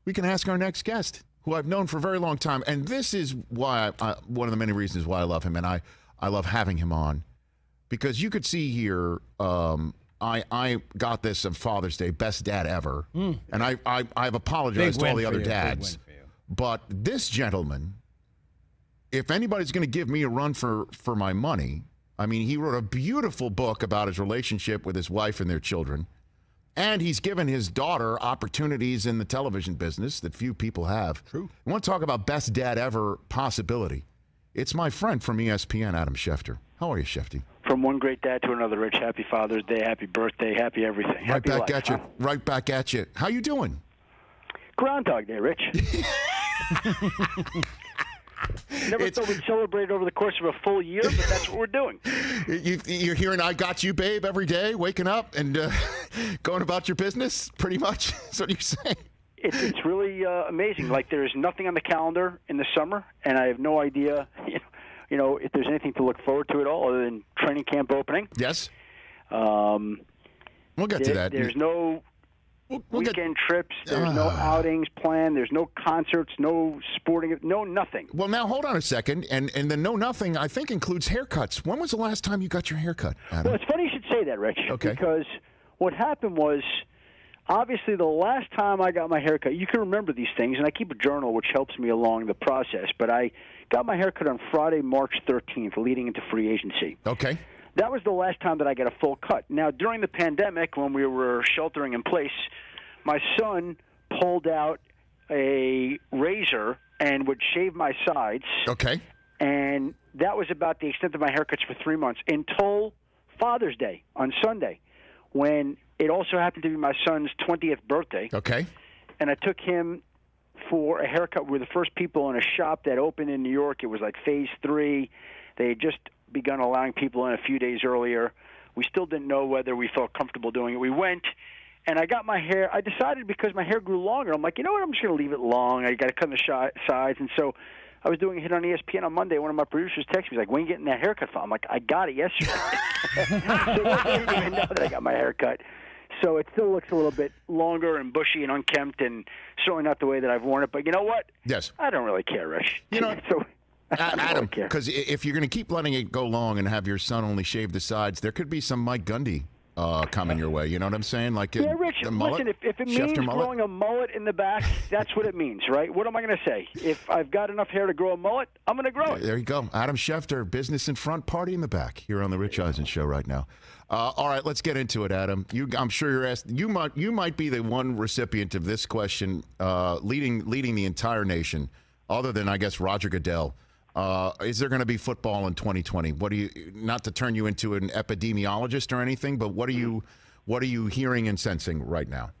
we can ask our next guest, who I've known for a very long time. And this is why one of the many reasons why I love him, and I love having him on, because you could see here, I got this on Father's Day, best dad ever. And I've apologized to all the other dads. But this gentleman, if anybody's going to give me a run for my money, I mean, he wrote a beautiful book about his relationship with his wife and their children. And he's given his daughter opportunities in the television business that few people have. True. I want to talk about best dad ever possibility. It's my friend from ESPN, Adam Schefter. How are you, Schefty? From one great dad to another, Rich. Happy Father's Day, happy birthday, happy everything. Right happy back life, at you. huh? Right back at you. How you doing? Groundhog Day, Rich. Never thought we'd celebrate over the course of a full year, but that's what we're doing. You're hearing "I got you, babe" every day, waking up and going about your business, pretty much. That's what you're saying. It's really amazing. Like, there's nothing on the calendar in the summer, and I have no idea, if there's anything to look forward to at all other than training camp opening. Yes. We'll get to that. There's no we'll weekend trips. There's no outings planned. There's no concerts, no sporting, no nothing. Well, now, hold on a second. And the no nothing, I think, includes haircuts. When was the last time you got your haircut, Adam? Well, it's funny you should say that, Rich. Okay. Because what happened was, obviously, the last time I got my haircut, you can remember these things, and I keep a journal which helps me along the process, but I got my haircut on Friday, March 13th, leading into free agency. Okay. That was the last time that I got a full cut. Now, during the pandemic, when we were sheltering in place, my son pulled out a razor and would shave my sides. Okay. And that was about the extent of my haircuts for 3 months until Father's Day on Sunday, when it also happened to be my son's 20th birthday. Okay. And I took him for a haircut. We were the first people in a shop that opened in New York. It was like phase 3. They had just begun allowing people in a few days earlier. We still didn't know whether we felt comfortable doing it. We went, and I got my hair. I decided, because my hair grew longer, I'm like, you know what, I'm just going to leave it long. I got to cut the sides. And so I was doing a hit on ESPN on Monday. One of my producers texted me. He's like, when are you getting that haircut from? I'm like, I got it yesterday. So I didn't even know that I got my haircut. So it still looks a little bit longer and bushy and unkempt, and certainly not the way that I've worn it. But you know what? Yes. I don't really care, Rich. You know, so Adam, because if you're going to keep letting it go long and have your son only shave the sides, there could be some Mike Gundy coming your way. You know what I'm saying? Like, yeah, Rich, listen, if it means growing a mullet in the back, that's what it means, right? What am I going to say? If I've got enough hair to grow a mullet, I'm going to grow it. There you go. Adam Schefter, business in front, party in the back, here on the Rich Eisen Show right now. All right, let's get into it, Adam. I'm sure you're asked. You might be the one recipient of this question, leading the entire nation, other than, I guess, Roger Goodell. Is there going to be football in 2020? What do you, not to turn you into an epidemiologist or anything, but what are you hearing and sensing right now?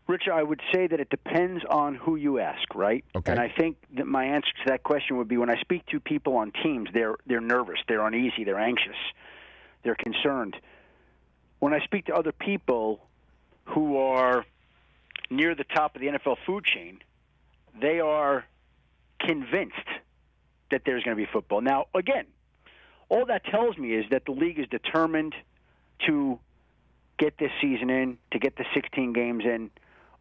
Rich, I would say that it depends on who you ask, right? Okay. And I think that my answer to that question would be, when I speak to people on teams, they're nervous, they're uneasy, they're anxious, they're concerned. When I speak to other people who are near the top of the NFL food chain, they are convinced that there's going to be football. Now, again, all that tells me is that the league is determined to get this season in, to get the 16 games in,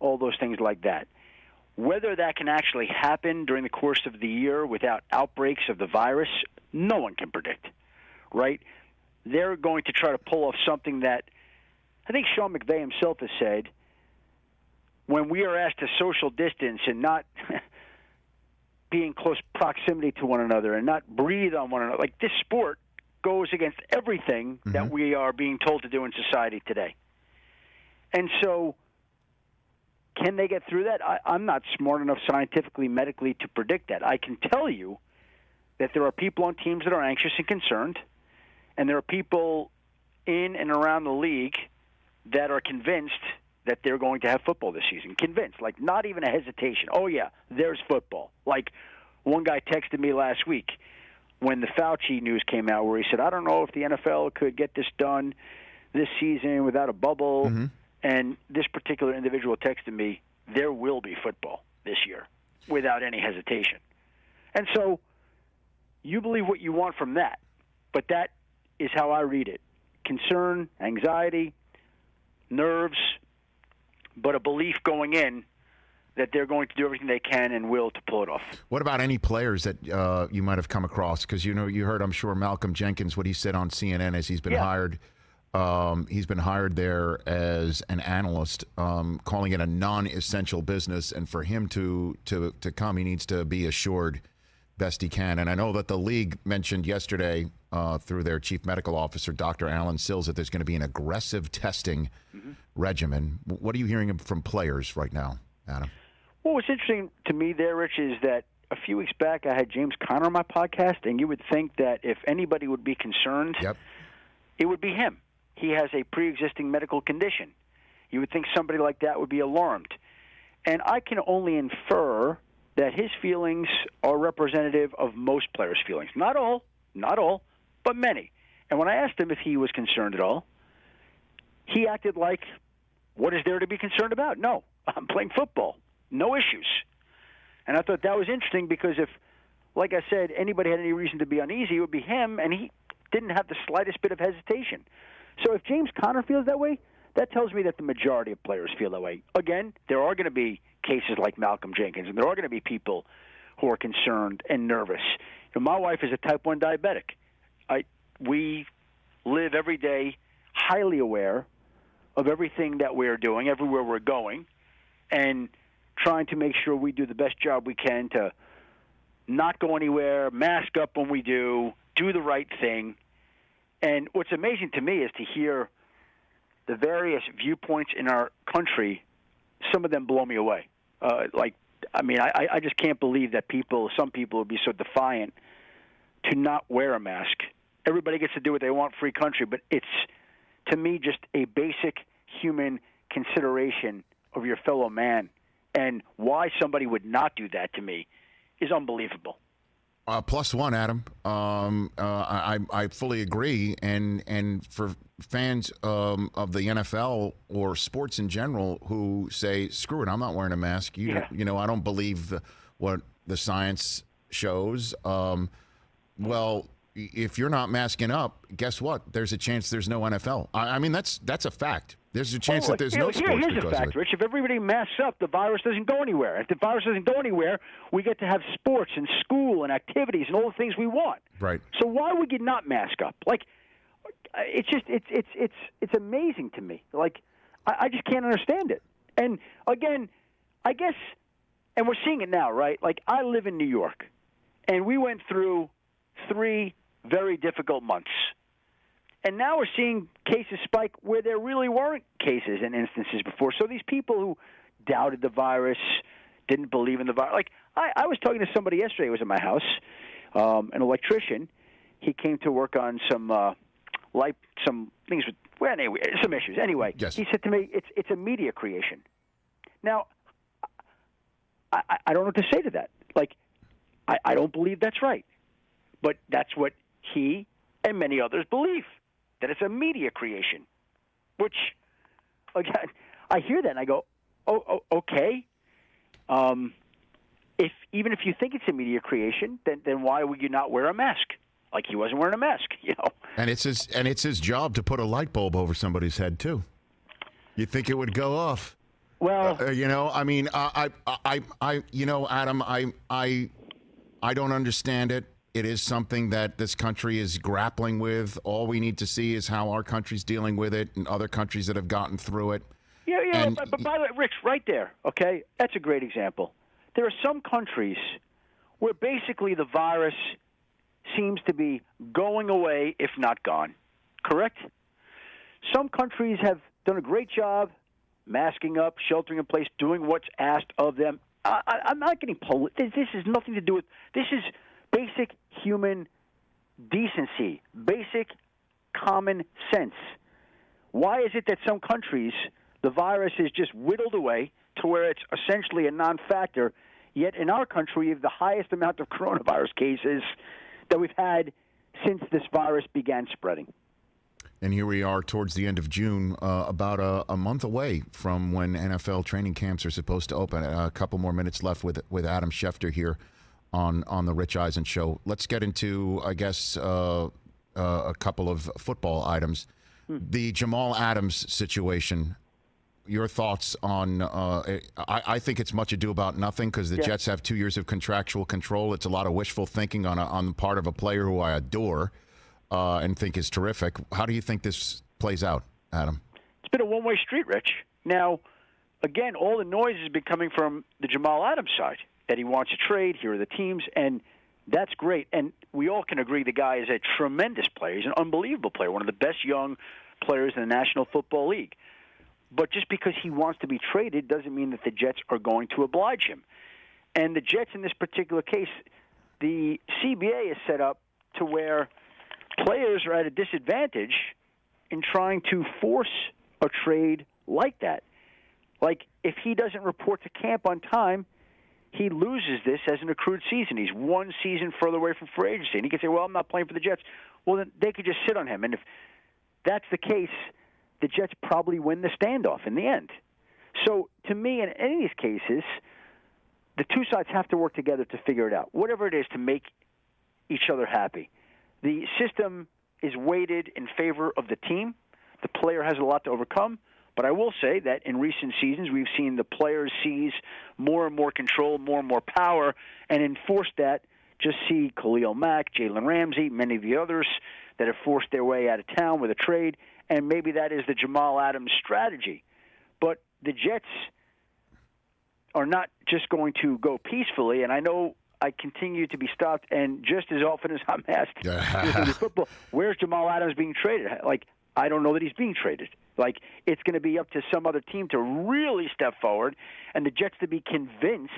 all those things like that. Whether that can actually happen during the course of the year without outbreaks of the virus, no one can predict, right? They're going to try to pull off something that I think Sean McVay himself has said, when we are asked to social distance and not be in close proximity to one another and not breathe on one another. Like, this sport goes against everything that we are being told to do in society today. And so can they get through that? I'm not smart enough scientifically, medically to predict that. I can tell you that there are people on teams that are anxious and concerned, and there are people in and around the league that are convinced that they're going to have football this season. Convinced, like, not even a hesitation. Oh, yeah, there's football. Like, one guy texted me last week when the Fauci news came out, where he said, I don't know if the NFL could get this done this season without a bubble. Mm-hmm. And this particular individual texted me, there will be football this year without any hesitation. And so you believe what you want from that, but that is how I read it. Concern, anxiety, nerves, but a belief going in that they're going to do everything they can and will to pull it off. What about any players that you might have come across? Because, you heard, I'm sure, Malcolm Jenkins, what he said on CNN as he's been hired. He's been hired there as an analyst, calling it a non-essential business. And for him to come, he needs to be assured best he can. And I know that the league mentioned yesterday through their chief medical officer, Dr. Alan Sills, that there's going to be an aggressive testing regimen. What are you hearing from players right now, Adam? Well, what's interesting to me there, Rich, is that a few weeks back I had James Conner on my podcast, and you would think that if anybody would be concerned, it would be him. He has a pre-existing medical condition. You would think somebody like that would be alarmed. And I can only infer that his feelings are representative of most players' feelings. Not all, but many. And when I asked him if he was concerned at all, he acted like, what is there to be concerned about? No, I'm playing football. No issues. And I thought that was interesting because if, like I said, anybody had any reason to be uneasy, it would be him, and he didn't have the slightest bit of hesitation. So if James Conner feels that way, that tells me that the majority of players feel that way. Again, there are going to be cases like Malcolm Jenkins, and there are going to be people who are concerned and nervous. My wife is a type 1 diabetic. We live every day highly aware of everything that we're doing, everywhere we're going, and trying to make sure we do the best job we can to not go anywhere, mask up when we do the right thing. And what's amazing to me is to hear the various viewpoints in our country. Some of them blow me away. I just can't believe that some people would be so defiant to not wear a mask. Everybody gets to do what they want, free country, but it's, to me, just a basic human consideration of your fellow man. And why somebody would not do that, to me, is unbelievable. +1, Adam. I fully agree. And for fans of the NFL or sports in general who say, screw it, I'm not wearing a mask. I don't believe what the science shows. Well, if you're not masking up, guess what? There's a chance there's no NFL. I mean, that's a fact. There's a chance that there's no sports. Here's a fact, Rich. If everybody masks up, the virus doesn't go anywhere. If the virus doesn't go anywhere, we get to have sports and school and activities and all the things we want. Right. So why would you not mask up? Like, it's just it's amazing to me. Like, I just can't understand it. And again, I guess, and we're seeing it now, right? Like, I live in New York, and we went through 3 very difficult months. And now we're seeing cases spike where there really weren't cases and instances before. So these people who doubted the virus, didn't believe in the virus. Like, I was talking to somebody yesterday who was at my house, an electrician. He came to work on some things with, well, anyway, some issues. Anyway, yes. He said to me, it's a media creation. Now, I don't know what to say to that. Like, I don't believe that's right. But that's what he and many others believe, that it's a media creation, which, again, I hear that and I go, oh okay. Even if you think it's a media creation, then why would you not wear a mask? Like, he wasn't wearing a mask, And it's his job to put a light bulb over somebody's head too. You think it would go off? Well, I mean, Adam, I don't understand it. It is something that this country is grappling with. All we need to see is how our country's dealing with it and other countries that have gotten through it. Yeah, but by the way, Rich, right there, okay, that's a great example. There are some countries where basically the virus seems to be going away, if not gone. Correct? Some countries have done a great job masking up, sheltering in place, doing what's asked of them. I'm not getting political. This has nothing to do with – this is basic human decency, basic common sense. Why is it that some countries the virus is just whittled away to where it's essentially a non-factor, yet in our country we have the highest amount of coronavirus cases that we've had since this virus began spreading? And here we are towards the end of June, about a month away from when NFL training camps are supposed to open. A couple more minutes left with Adam Schefter here on the Rich Eisen Show. Let's get into, I guess, a couple of football items. The Jamal Adams situation. your thoughts on I think it's much ado about nothing because the Jets have 2 years of contractual control. It's a lot of wishful thinking on the part of a player who I adore and think is terrific. How do you think this plays out, Adam? It's been a one-way street, Rich. Now, again, all the noise has been coming from the Jamal Adams side, that he wants to trade, here are the teams, and that's great. And we all can agree the guy is a tremendous player. He's an unbelievable player, one of the best young players in the National Football League. But just because he wants to be traded doesn't mean that the Jets are going to oblige him. And the Jets, in this particular case, the CBA is set up to where players are at a disadvantage in trying to force a trade like that. Like, if he doesn't report to camp on time, he loses this as an accrued season. He's one season further away from free agency. And he can say, well, I'm not playing for the Jets. Well, then they could just sit on him. And if that's the case, the Jets probably win the standoff in the end. So, to me, in any of these cases, the two sides have to work together to figure it out, whatever it is to make each other happy. The system is weighted in favor of the team. The player has a lot to overcome. But I will say that in recent seasons, we've seen the players seize more and more control, more and more power, and enforce that. Just see Khalil Mack, Jalen Ramsey, many of the others that have forced their way out of town with a trade, and maybe that is the Jamal Adams strategy. But the Jets are not just going to go peacefully, and I know I continue to be stopped, and just as often as I'm asked, in football, where's Jamal Adams being traded? Like, I don't know that he's being traded. Like, it's going to be up to some other team to really step forward and the Jets to be convinced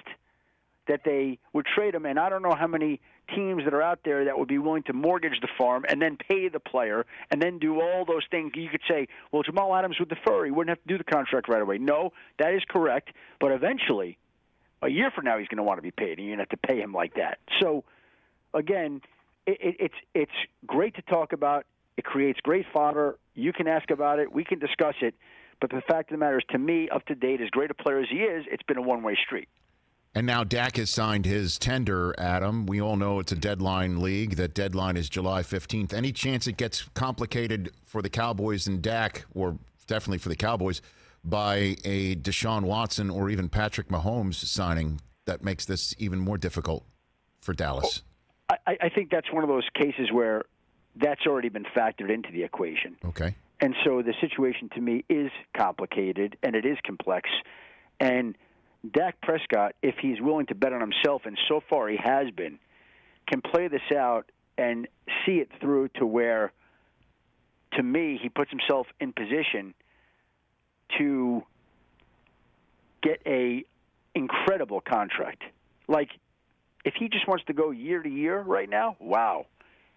that they would trade him. And I don't know how many teams that are out there that would be willing to mortgage the farm and then pay the player and then do all those things. You could say, well, Jamal Adams would defer. He wouldn't have to do the contract right away. No, that is correct. But eventually, a year from now, he's going to want to be paid, and you're going to have to pay him like that. So, again, it's great to talk about. It creates great fodder. You can ask about it. We can discuss it. But the fact of the matter is, to me, up to date, as great a player as he is, it's been a one-way street. And now Dak has signed his tender, Adam. We all know it's a deadline league. That deadline is July 15th. Any chance it gets complicated for the Cowboys and Dak, or definitely for the Cowboys, by a Deshaun Watson or even Patrick Mahomes signing that makes this even more difficult for Dallas? I think that's one of those cases where that's already been factored into the equation. Okay. And so the situation to me is complicated and it is complex. And Dak Prescott, if he's willing to bet on himself, and so far he has been, can play this out and see it through to where, to me, he puts himself in position to get a incredible contract. Like, if he just wants to go year to year right now, wow.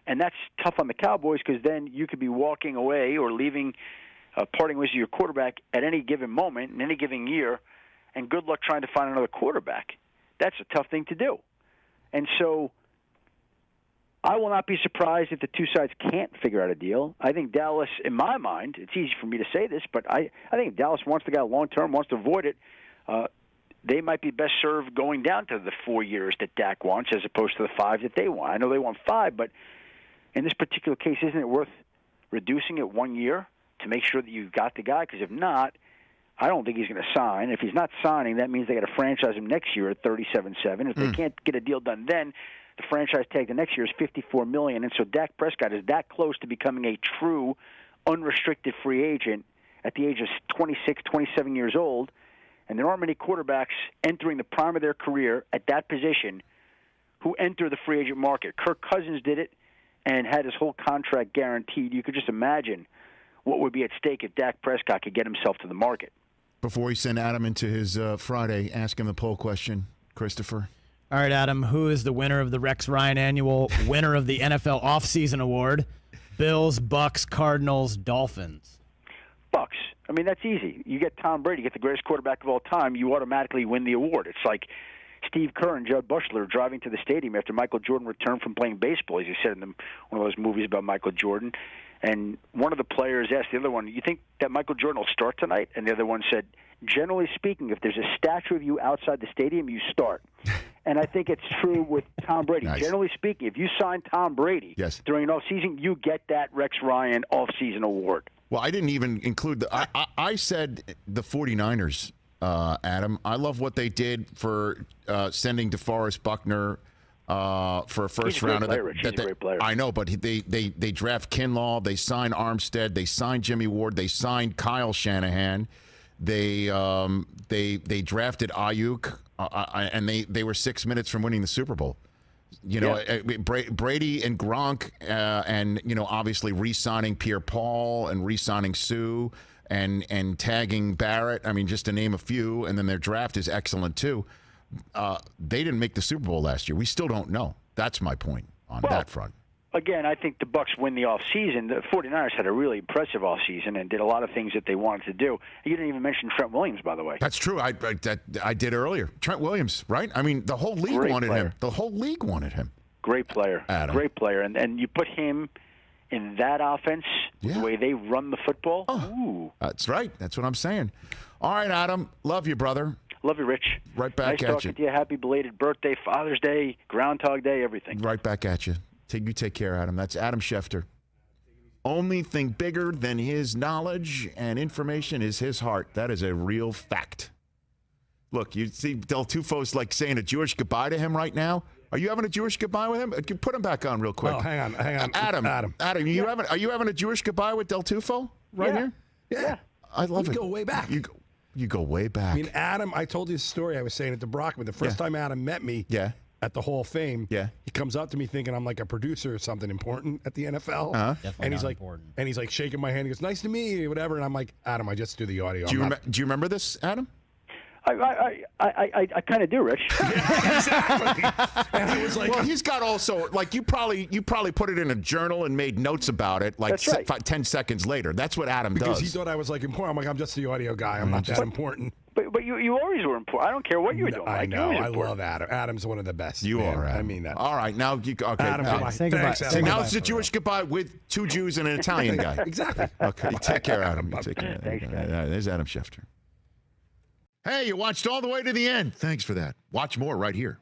And that's tough on the Cowboys because then you could be walking away or leaving, parting ways with your quarterback at any given moment in any given year, and good luck trying to find another quarterback. That's a tough thing to do. And so I will not be surprised if the two sides can't figure out a deal. I think Dallas, in my mind, it's easy for me to say this, but I think if Dallas wants the guy long-term, wants to avoid it, they might be best served going down to the 4 years that Dak wants as opposed to the 5 that they want. I know they want 5, but in this particular case, isn't it worth reducing it 1 year to make sure that you've got the guy? Because if not, I don't think he's going to sign. If he's not signing, that means they got to franchise him next year at $37.7. If they can't get a deal done then, the franchise tag the next year is $54 million. And so Dak Prescott is that close to becoming a true unrestricted free agent at the age of 26, 27 years old. And there aren't many quarterbacks entering the prime of their career at that position who enter the free agent market. Kirk Cousins did it and had his whole contract guaranteed. You could just imagine what would be at stake if Dak Prescott could get himself to the market. Before we send Adam into his Friday, ask him the poll question, Christopher. All right, Adam, who is the winner of the Rex Ryan Annual winner of the NFL Offseason Award? Bills, Bucks, Cardinals, Dolphins. Bucks. I mean, that's easy. You get Tom Brady, you get the greatest quarterback of all time, you automatically win the award. It's like Steve Kerr and Judd Bushler driving to the stadium after Michael Jordan returned from playing baseball, as you said in one of those movies about Michael Jordan. And one of the players asked the other one, you think that Michael Jordan will start tonight? And the other one said, generally speaking, if there's a statue of you outside the stadium, you start. And I think it's true with Tom Brady. Nice. Generally speaking, if you sign Tom Brady during an offseason, you get that Rex Ryan offseason award. Well, I didn't even include the. I said the 49ers, Adam. I love what they did for sending DeForest Buckner for a first round. He's a great player. I know, but they draft Kinlaw. They sign Armstead. They signed Jimmy Ward. They signed Kyle Shanahan. They drafted Ayuk, and they were 6 minutes from winning the Super Bowl. You know, Brady and Gronk, and obviously re-signing Pierre-Paul and re-signing Sue and tagging Barrett. I mean, just to name a few. And then their draft is excellent too. They didn't make the Super Bowl last year. We still don't know. That's my point on that front. Again, I think the Bucs win the offseason. The 49ers had a really impressive offseason and did a lot of things that they wanted to do. You didn't even mention Trent Williams, by the way. That's true. I did earlier. Trent Williams, right? I mean, the whole league wanted him. The whole league wanted him. Great player. Adam. Great player. And you put him in that offense, the way they run the football. Ooh. That's right. That's what I'm saying. All right, Adam. Love you, brother. Love you, Rich. Right back nice at talking you. to you. Happy belated birthday, Father's Day, Groundhog Day, everything. Right back at you. You take care, Adam. That's Adam Schefter. Only thing bigger than his knowledge and information is his heart. That is a real fact. Look, you see Del Tufo's like saying a Jewish goodbye to him right now. Are you having a Jewish goodbye with him? Put him back on real quick. Oh, hang on. Adam, are you having a Jewish goodbye with Del Tufo here? Yeah. I love it. You go way back. You go way back. I mean, Adam, I told you the story. I was saying it to Brockman. The first time Adam met me at the Hall of Fame, he comes up to me thinking I'm like a producer or something important at the NFL. Definitely and he's like, important. and he's like shaking my hand. He goes, "Nice to meet you," whatever. And I'm like, Adam, I just do the audio. Do you remember this, Adam? I kind of do, Rich. Exactly. And he was like, well, he's got also like you probably put it in a journal and made notes about it like That's right. 10 seconds later. That's what Adam because does. he thought I was like important. I'm like, I'm just the audio guy. I'm not that important. But you always were important. I don't care what you were doing. I know. I important. love Adam. Adam's one of the best. You man. are. Adam. I mean that. All right, now you okay? Adam, Say goodbye. thanks, Say Adam. Now goodbye it's a for Jewish goodbye with two Jews and an Italian guy. Exactly. Okay, take care, Adam. Take care. Thanks, guys. There's Adam Schefter. Hey, you watched all the way to the end. Thanks for that. Watch more right here.